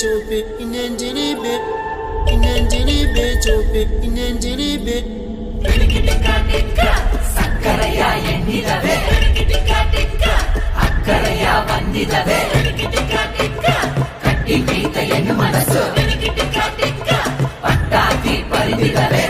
chope, inenjilibe, inenjilibe chope, inenjilibe. Tikka tikka, sakkaraya ennidave. Tikka tikka, akkaraya vandidave. Tikka tikka, katti meeta ennu manasu. Tikka tikka, pattaki parididave.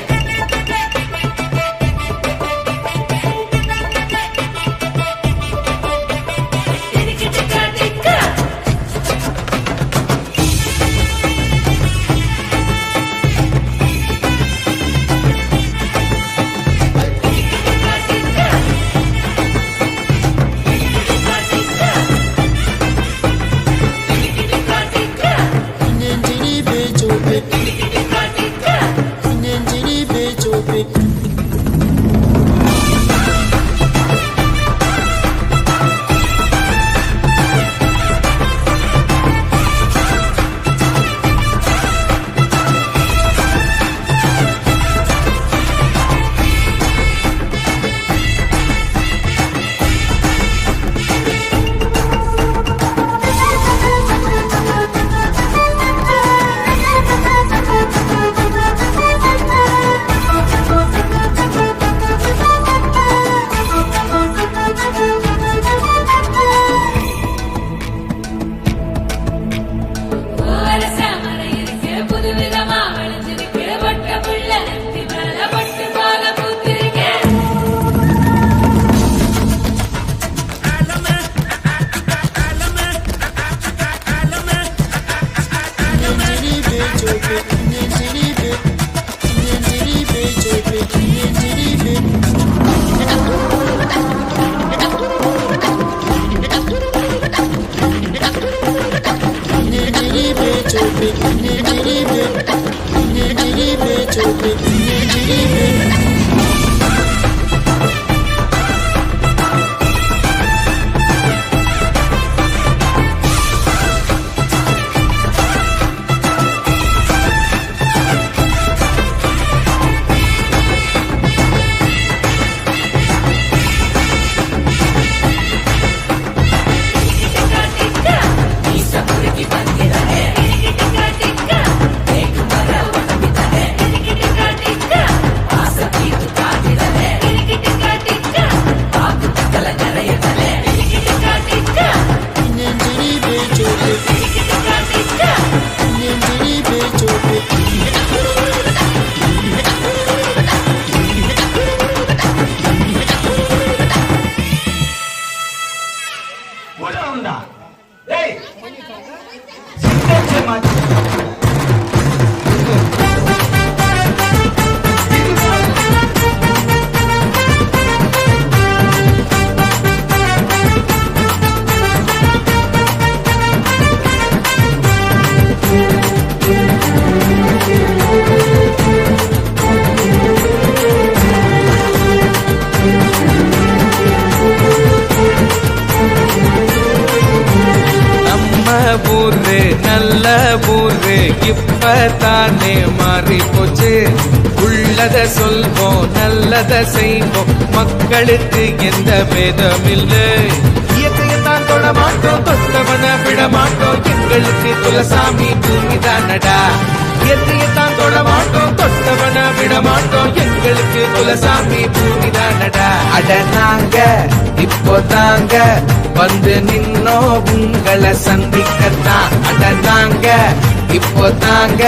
நல்ல ஊரு இப்பதானே மாறி போச்சு. உள்ளத சொல்வோம் நல்லத செய்வோம் மக்களுக்கு எந்த பேதம் இல்லை. இயற்கையத்தான் தொட மாட்டோம் தொட்டவன விட மாட்டோம் எங்களுக்கு குலசாமி பூமிதானடா. இயற்கையத்தான் தொட மாட்டோம் தொட்டவன விட மாட்டோம் எங்களுக்கு குலசாமி பூமிதானடா. அட நாங்க இப்போ தாங்க வந்து நின்னோ உங்களை சந்திக்கத்தான். அட நாங்க இப்போ தாங்க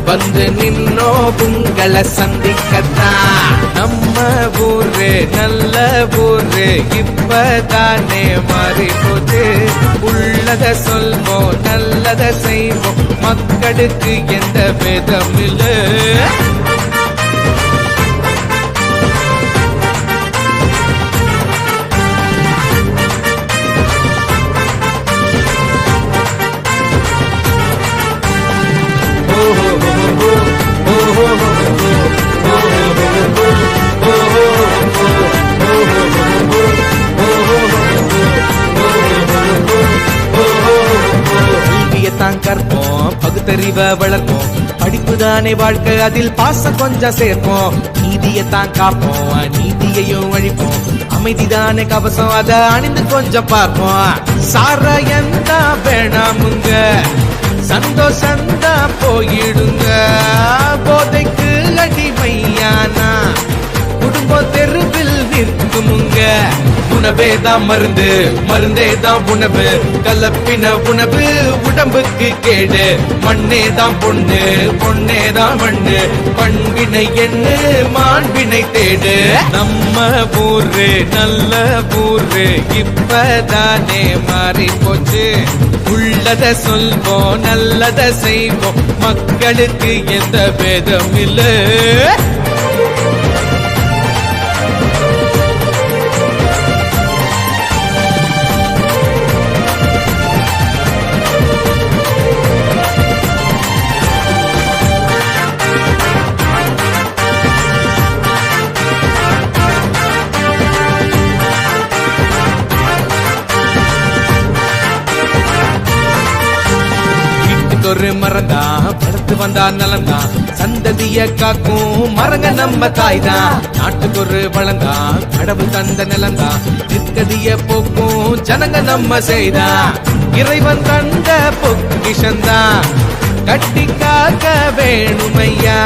வந்து நின்னோ உங்களை சந்திக்கத்தான். நம்ம ஊரு நல்ல ஊரு இப்பதானே மாறி போச்சு. உள்ளத சொல்வோம் நல்லத செய்வோம் மக்களுக்கு எந்த பேதம் இல்லை. கற்போம் பகுத்தறிவ வளர்ப்போம் படிப்புதானே வாழ்க்கை அதில் பாசம் கொஞ்சம் சேர்ப்போம். நீதியத்தான் காப்போம் நீதியையும் அழிப்போம். அமைதிதானே கவசம் அதை அணிந்து கொஞ்சம் பார்ப்போம். சாராயம் தான் வேணாமுங்க சந்தோஷந்தா போயிடுங்க. போதைக்கு அடிமையானா குடும்பம் தெருவில் நிற்குமுங்க. உணவேதான் மருந்து, மருந்தேதான் உணவு, கலப்பின உணவு உடம்புக்கு கேடு. மண்ணேதான் பொண்ணு, பொண்ணேதான் மண்ணு, பண்பினை எண்ணு மாண்பினை தேடு. நம்ம ஊரு நல்ல ஊரு இப்பதானே மாறி போச்சு. உள்ளத சொல்வோம் நல்லத செய்வோம், மக்களுக்கு எந்த பேதம் இல்லை. ஒரு மரந்தான் வளர்த்து வந்தா நலந்தான், சந்ததிய காக்கும் மரங்க நம்ம தாய்தான். நாட்டுக்கு ஒரு வளந்தான் கடவுள் தந்த நிலந்தான், நிற்கதிய போக்கும் ஜனங்க நம்ம செய்தா. இறைவன் தந்த பொக்கிஷந்தான் கட்டிக்காக வேணுமையா.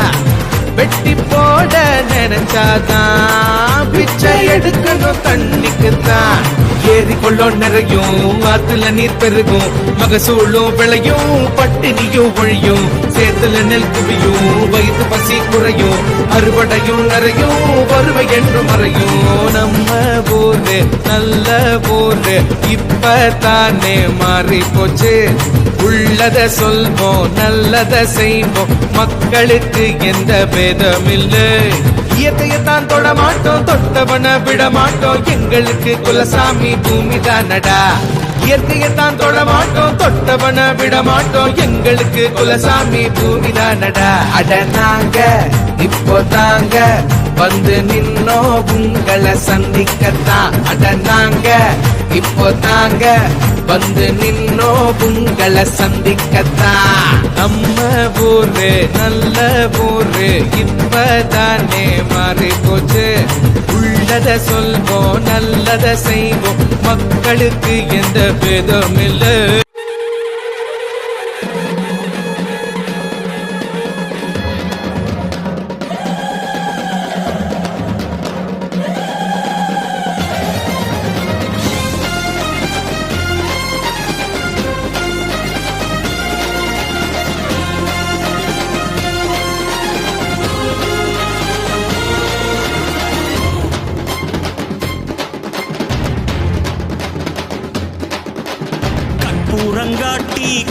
வெட்டி போட நினைச்சாதான் பிச்சை எடுக்கணும் தண்ணிக்குத்தான். ஏரி கொள்ளம் நிறையும் ஆத்துல நீர் பெருகும், மகசூளும் விளையும் பட்டினியும் ஒழியும். சேத்துல நெல் குவியும் வயிற்று பசி குறையும், அறுவடையும் நிறையும் வருவை என்று மறையும். நம்ம ஊரு நல்ல ஊரு இப்பதானே மாறி போச்சு. உள்ளத சொல்வோம் நல்லத செய்வோம், மக்களுக்கு எந்த பேதம் இல்லை. இயற்கையத்தான் தொட மாட்டோம், தொட்டவன விட மாட்டோம், எங்களுக்கு குலசாமி பூமி தானடா. இயற்கையத்தான் தொட மாட்டோம், தொட்டவன விட மாட்டோம், எங்களுக்கு குலசாமி பூமி தானடா. அட நாங்க இப்போ தாங்க வந்து நின்னோ உங்களை சந்திக்கத்தான். அட நாங்க இப்போ தாங்க வந்து நின்னோ உங்களை சந்திக்கத்தான். நம்ம ஊரு நல்ல ஊரு இப்பதானே மாறி போச்சு. உள்ளத சொல்வோம் நல்லத செய்வோம், மக்களுக்கு எந்த பேதம் இல்லை.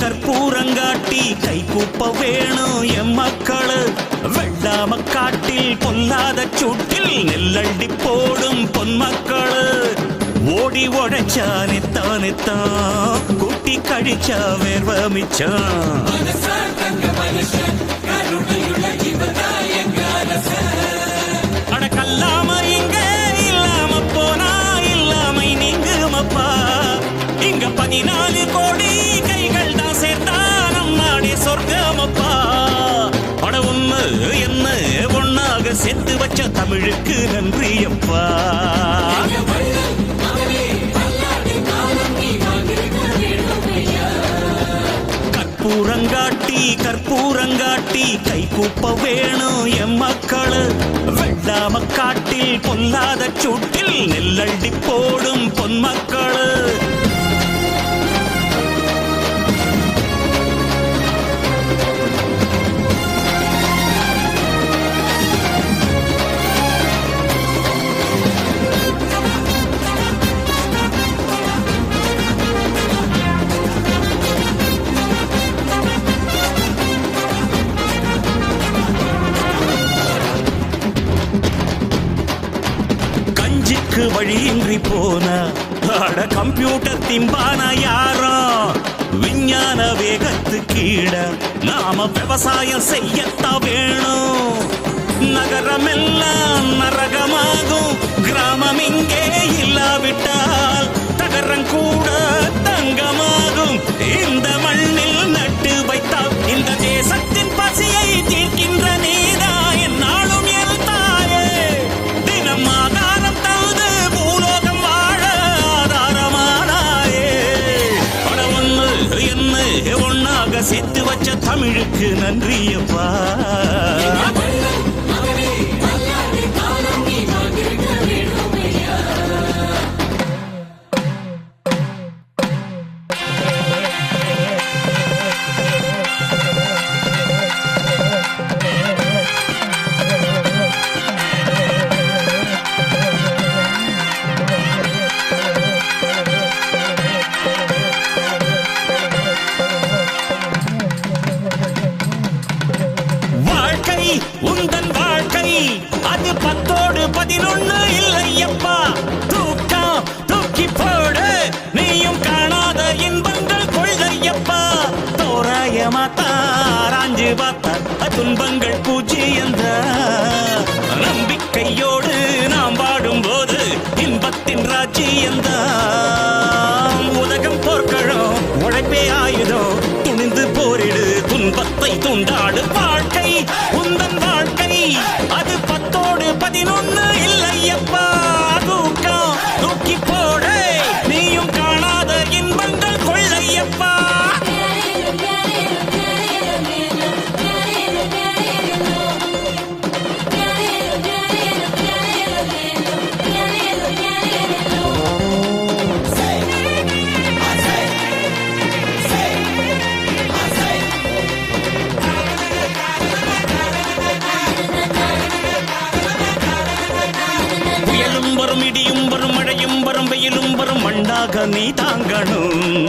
கற்பூரங்காட்டி கை கூப்ப வேணும் எம் மக்களு. வெள்ளாம காட்டில் பொல்லாத சூட்டில் நெல்லண்டி போடும் பொன்மக்களு. ஓடி உழைச்சா நெத்தான் கூட்டி கழிச்சா வேர்வ மிச்சம். அடக்கல்லாம இங்க இல்லாம போனா இல்லாமை நீங்குமப்பா. இங்க 14 கோடி கைகள் தான் சேர்த்தா நம் நாடே சொர்க்கமப்பா. அட ஒண்ணு என்ன ஒன்னாக சேர்த்து வச்ச தமிழுக்கு நன்றி அப்பா. கற்பூரங்காட்டி கை கூப்ப வேணும் எம் மக்களு. வெள்ளாம காட்டில் பொல்லாத சூட்டில் நெல்லண்டி போடும் பொன்மக்களு. வழியின்றி போன அட கம்ப்யூட்டர் திம்பான யாரோ. விஞ்ஞான வேகத்து கீழ நாம விவசாயம் செய்யத்தான் வேணும். நகரமெல்லாம் நரகமாகும், கிராமம் இங்கே இல்லாவிட்டால் தகரம் கூட தங்கமாகும். இந்த மண்ணில் நட்டு வைத்தால் இந்த தேசத்தின் பசியை தீர்க்கின்ற நீதா என்னாலும் என் தாயே. தினம் ஆதாரம் தந்து பூலோகம் வாழ ஆதாரமானாயே. பட ஒண்ணு என்ன ஒன்னாக சேர்த்து நன்றியப்பா. உந்தன் வாழ்க்கை அது 10-11 இல்லையப்பா. தூக்கம் தூக்கி போடு, நீயும் காணாத இன்பங்கள் கொள்ளையப்பா. தோராயமாத்தாராஞ்சு பார்த்த துன்பங்கள் பூஜ்ஜியந்த நம்பிக்கையோடு நாம் வாடும்போது இன்பத்தின் ராஜ்ஜியந்தான். உலகம் போர்க்களம், உழைப்பே ஆயுதம், துணிந்து போரிடு, துன்பத்தை துண்டாடு. வாழ்க்கை உந்தன் வாழ்க்கை அது 10-11 இல்லையப்பா. தூக்கம் தூக்கி போடு, நீயும் காணாத இன்பங்கள் கொள்ளையப்பா. இடியும் வரும், மழையும் வரும், வெயிலும் வரும், மண்ணாக நீ தாங்கணும்.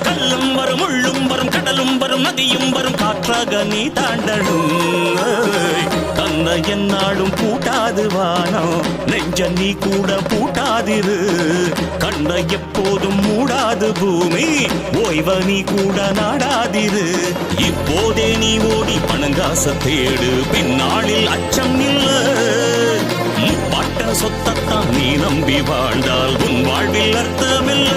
கல்லும் வரும், முள்ளும் வரும், கடலும் வரும், நதியும் வரும், காற்றாக நீ தாண்டணும். தன்னை என்னாலும் பூட்டாது வானம், நெஞ்ச நீ கூட பூட்டாதிரு. கண்ணை எப்போதும் மூடாது பூமி, ஓய்வ நீ கூட நாடாதிரு. இப்போதே நீ ஓடி பணங்காச தேடு, பின்னாளில் அச்சம் இல்ல. முப்பாட்ட சொத்தத்தான் நீ நம்பி வாழ்ந்தால் உன் வாழ்வில் அர்த்தமில்ல.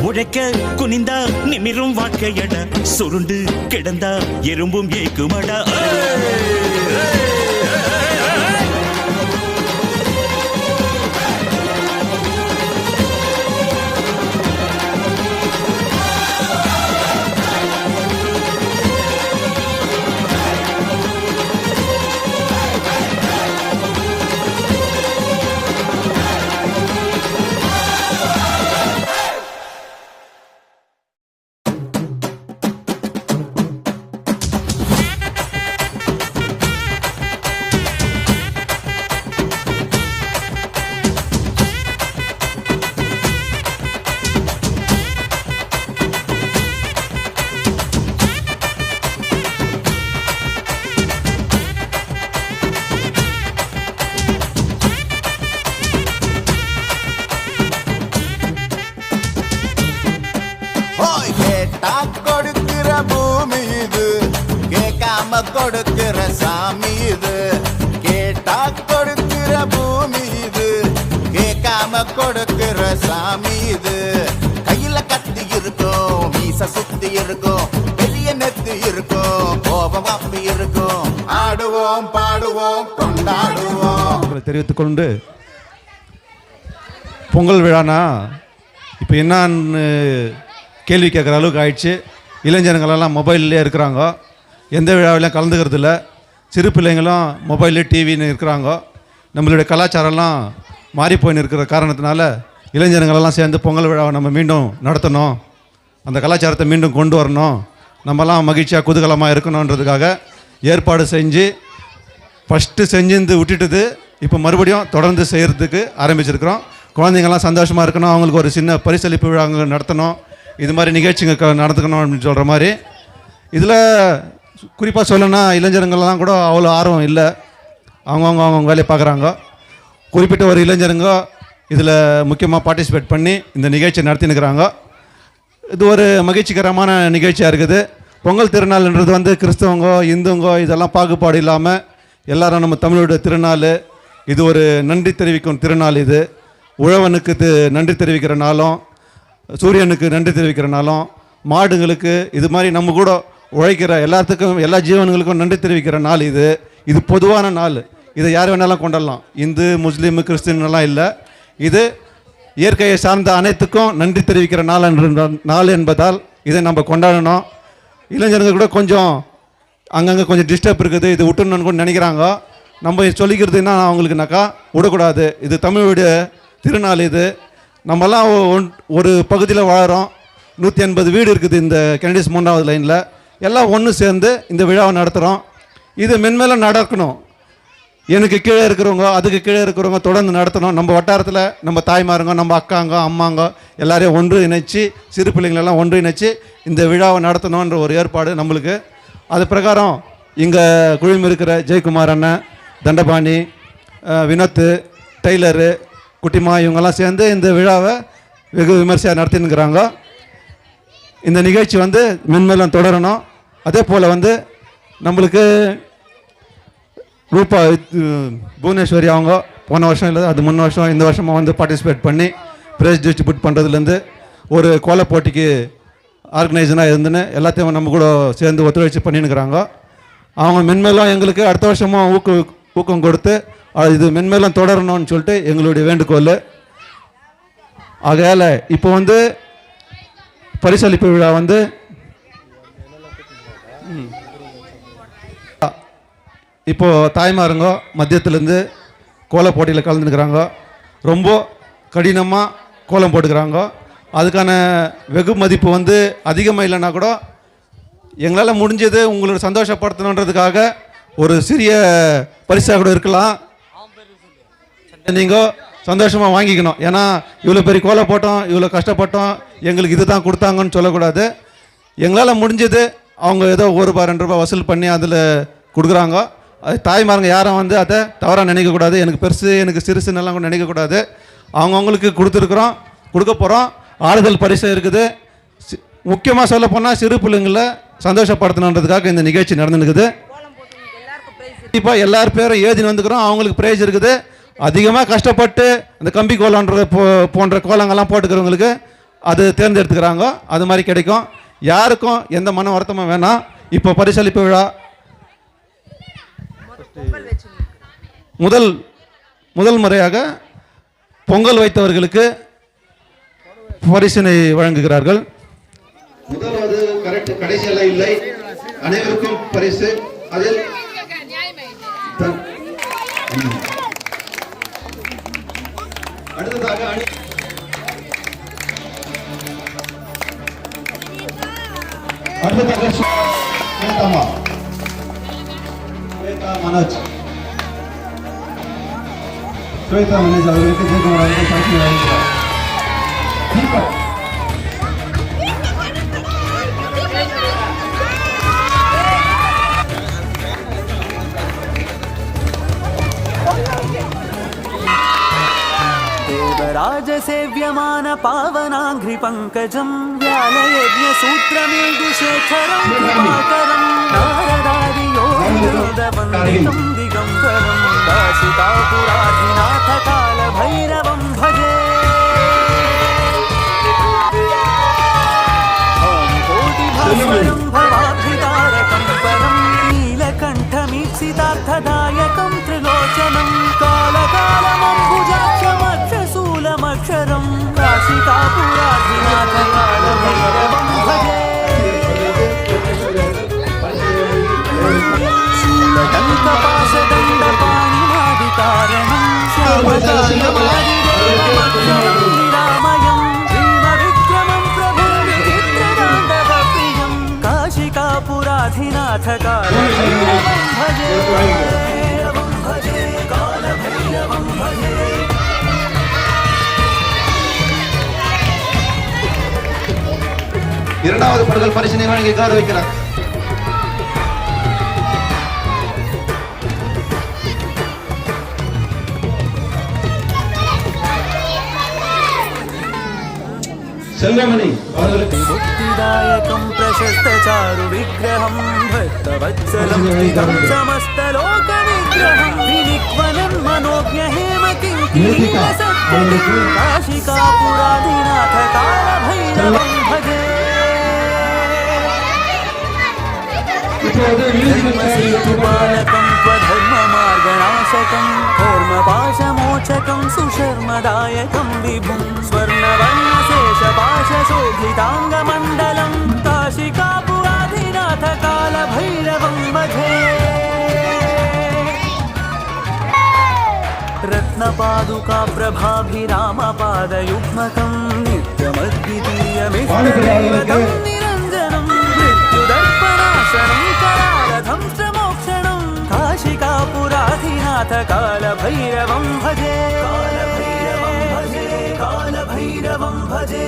உழைக்க குனிந்தா நிமிரும் வாழ்க்கையட, சுருண்டு கிடந்தா எறும்பும் ஏக்குமடா. கொடுக்கிற பூமி இது, கேட்காம கொடுக்கிற சாமி இது. கேட்டா கொடுக்கிற பூமி இது, கேட்காம கொடுக்கிற சாமி இது. கையில கத்தி இருக்கும், மீச சுத்தி இருக்கும், பெரிய நெத்தி இருக்கும், கோபம் அப்பி இருக்கும். ஆடுவோம் பாடுவோம் கொண்டாடுவோம். தெரிவித்துக் கொண்டு, பொங்கல் விழானா இப்போ என்னான்னு கேள்வி கேட்குற அளவுக்கு ஆயிடுச்சு. இளைஞர்களெல்லாம் மொபைல்லே இருக்கிறாங்க, எந்த விழாவிலையும் கலந்துக்கிறது இல்லை. சிறு பிள்ளைங்களும் மொபைலு டிவின்னு இருக்கிறாங்க. நம்மளுடைய கலாச்சாரம்லாம் மாறி போயின்னு இருக்கிற காரணத்தினால இளைஞர்களெல்லாம் சேர்ந்து பொங்கல் விழாவை நம்ம மீண்டும் நடத்தணும், அந்த கலாச்சாரத்தை மீண்டும் கொண்டு வரணும், நம்மலாம் மகிழ்ச்சியாக குதூகலமாக இருக்கணுன்றதுக்காக ஏற்பாடு செஞ்சு ஃபஸ்ட்டு செஞ்சுருந்து விட்டுட்டுது. இப்போ மறுபடியும் தொடர்ந்து செய்கிறதுக்கு ஆரம்பிச்சிருக்கிறோம். குழந்தைங்கள்லாம் சந்தோஷமாக இருக்கணும், அவங்களுக்கு ஒரு சின்ன பரிசளிப்பு விழா நடத்தணும், இது மாதிரி நிகழ்ச்சிங்க நடந்துக்கணும் அப்படின்னு சொல்கிற மாதிரி. இதில் குறிப்பாக சொல்லணும்னா இளைஞர்கள்லாம் கூட அவ்வளோ ஆர்வம் இல்லை, அவங்கவுங்க வேலையை பார்க்குறாங்க. குறிப்பிட்ட ஒரு இளைஞருங்க இதில் முக்கியமாக பார்ட்டிசிபேட் பண்ணி இந்த நிகழ்ச்சியை நடத்தினுக்கிறாங்க. இது ஒரு மகிழ்ச்சிகரமான நிகழ்ச்சியாக இருக்குது. பொங்கல் திருநாள்ன்றது வந்து கிறிஸ்தவங்க இந்துங்க இதெல்லாம் பாகுபாடு இல்லாமல் எல்லாரும் நம்ம தமிழோட திருநாள். இது ஒரு நன்றி தெரிவிக்கும் திருநாள். இது உழவனுக்கு நன்றி தெரிவிக்கிற நாளும், சூரியனுக்கு நன்றி தெரிவிக்கிற நாளும், மாடுங்களுக்கு இது மாதிரி நம்ம கூட உழைக்கிற எல்லாத்துக்கும் எல்லா ஜீவன்களுக்கும் நன்றி தெரிவிக்கிற நாள். இது பொதுவான நாள், இதை யார் வேணாலும் கொண்டாடலாம். இந்து முஸ்லீமு கிறிஸ்டின்லாம் இல்லை, இது இயற்கையை சார்ந்த அனைத்துக்கும் நன்றி தெரிவிக்கிற நாள் என்பதால் இதை நம்ம கொண்டாடணும். இளைஞர்கள் கூட கொஞ்சம் அங்கங்கே கொஞ்சம் டிஸ்டர்ப் இருக்குது, இது விட்டுணுன்னு கூட நினைக்கிறாங்க. நம்ம சொல்லிக்கிறது என்ன அவங்களுக்குனாக்கா, விடக்கூடாது, இது தமிழுடைய திருநாள். இது நம்மலாம் ஒரு பகுதியில் வாழறோம். 180 வீடு இருக்குது இந்த கெனடிஸ் 3வது லைனில். எல்லாம் ஒன்று சேர்ந்து இந்த விழாவை நடத்துகிறோம். இது மென்மேலும் நடக்கணும். எனக்கு கீழே இருக்கிறவங்க, அதுக்கு கீழே இருக்கிறவங்க தொடர்ந்து நடத்தணும். நம்ம வட்டாரத்தில் நம்ம தாய்மாருங்க, நம்ம அக்காங்க, அம்மாங்க எல்லாரையும் ஒன்று இணைச்சி, சிறு பிள்ளைங்களெல்லாம் ஒன்று இணைச்சி இந்த விழாவை நடத்தணுன்ற ஒரு ஏற்பாடு நம்மளுக்கு. அது பிரகாரம் இங்கே குழுமி இருக்கிற ஜெயக்குமார் அண்ணன், தண்டபாணி, வினோத்து, டெய்லரு, குட்டிமா இவங்கெல்லாம் சேர்ந்து இந்த விழாவை வெகு விமர்சையாக நடத்தினுக்கிறாங்க. இந்த நிகழ்ச்சி வந்து மென்மேலும் தொடரணும். அதே போல் வந்து நம்மளுக்கு ரூபா புவனேஸ்வரி அவங்க போன வருஷம் இல்லை, அது முன்ன வருஷம், இந்த வருஷமாக வந்து பார்ட்டிசிபேட் பண்ணி ப்ரைஸ் டிஸ்ட்ரிபியூட் பண்ணுறதுலேருந்து ஒரு கோல போட்டிக்கு ஆர்கனைசராக இருந்துன்னு எல்லாத்தையும் நம்ம கூட சேர்ந்து ஒத்துழைச்சி பண்ணினுக்கிறாங்க. அவங்க மென்மேலும் எங்களுக்கு அடுத்த வருஷமும் ஊக்கம் கொடுத்து இது மென்மேலும் தொடரணும்னு சொல்லிட்டு எங்களுடைய வேண்டுகோள். ஆகையால் இப்போ வந்து பரிசளிப்பு விழா வந்து இப்போது தாய்மாருங்க மத்தியத்துலேருந்து கோல போட்டியில் கலந்துக்கிறாங்க. ரொம்ப கடினமாக கோலம் போட்டுக்கிறாங்க. அதுக்கான வெகு மதிப்பு வந்து அதிகமாக இல்லைன்னா கூட எங்களால் முடிஞ்சது உங்களோட சந்தோஷப்படுத்தணுன்றதுக்காக ஒரு சிறிய பரிசாக கூட இருக்கலாம். நீங்கள் சந்தோஷமாக வாங்கிக்கணும். ஏன்னா இவ்வளோ பெரிய கோலை போட்டோம், இவ்வளோ கஷ்டப்பட்டோம், எங்களுக்கு இது தான் கொடுத்தாங்கன்னு சொல்லக்கூடாது. எங்களால் முடிஞ்சது அவங்க ஏதோ ₹1 ₹2 வசூல் பண்ணி அதில் கொடுக்குறாங்க. அது தாய்மாருங்க யாரும் வந்து அதை தவறாக நினைக்கக்கூடாது. எனக்கு பெருசு, எனக்கு சிறுசுன்னெல்லாம் கூட நினைக்கக்கூடாது. அவங்கவுங்களுக்கு கொடுத்துருக்குறோம், கொடுக்க போகிறோம். ஆறுதல் பரிசு இருக்குது. முக்கியமாக சொல்ல போனால் சிறு பிள்ளைங்களை சந்தோஷப்படுத்தணுன்றதுக்காக இந்த நிகழ்ச்சி நடந்துருக்குது. கண்டிப்பாக எல்லார் பேரும் எழுதின்னு வந்துக்கிறோம். அவங்களுக்கு ப்ரைஸ் இருக்குது. அதிகமாக கஷ்டப்பட்டு அந்த கம்பி கோலன்ற போன்ற கோலங்கள்லாம் போட்டுக்கிறவங்களுக்கு அது தேர்ந்தெடுத்துக்கிறாங்க. அது மாதிரி கிடைக்கும். யாருக்கும் எந்த மன வருத்தமும் வேணாம். இப்போ பரிசளிப்பு விழா முதல் முறையாக பொங்கல் வைத்தவர்களுக்கு பரிசினை வழங்குகிறார்கள். முதலாவது கரெக்ட், கடைசியெல்லாம் இல்லை, அனைவருக்கும் பரிசு. அதில் அடுத்ததாக மனோஜ், ஸ்வேதா மனோஜ் அவர்களுக்கு ஜெயக்குமார் அவர்கள் பரிசு வழங்குகிறார். राजसेव्यमान पावनाघ्रि पंकजं व्यालयज्ञसूत्रमेघुशेखरं कृपाकरं नारदादि योगिवृन्दवन्दितं दिगम्बरं काशिकापुराधिनाथ कालभैरवं भजे कोटिभास्वरं भवाभृतारकं परं नीलकण्ठमीप्सितार्थदायकं त्रिलोचनं कालकालमम्बुजाक्षमक्षशूलमक्षरं काशिकापुराधिनाथ कालभैरवं भजे शूलटङ्कपाशदण्डपाणिनादिकारणं श्यामकालमादिदेवमक्षरं निरामयं भीमविक्रमं प्रभुं विचित्रताण्डवप्रियं काशिकापुराधिनाथ कालभैरवं भजे भजे कालभैरवं भजे. இரண்டாவது படுதல் பரிசினை வழங்கி கௌரவிக்கிறார். செல்வமணி அவர்களுக்கு मुक्तिदायकं प्रशस्तचारु विग्रहं भक्तवत्सलं स्थितं समस्तलोकविग्रहं विनिक्वलं मनोज्ञहेमकिङ्किणीसत्पदिं काशिकापुराधिनाथ कालभैरवं भजे धर्मसेतुपालकं स्वधर्ममार्गनाशकं धर्मपाशमोचकं सुशर्मदायकं विभुं स्वर्णवर्णशेषपाशशोभिताङ्गमण्डलं काशिकापुराधिनाथ पादुका प्रभाभिरामपादयुग्मकं नित्यमद्वितीयमिष्टदैवतं निरञ्जनं मृत्युदर्पणाशनं करालधं च मोक्षणं काशिकापुराधिनाथ कालभैरवं भजे कालभैरवं भजे कालभैरवं भजे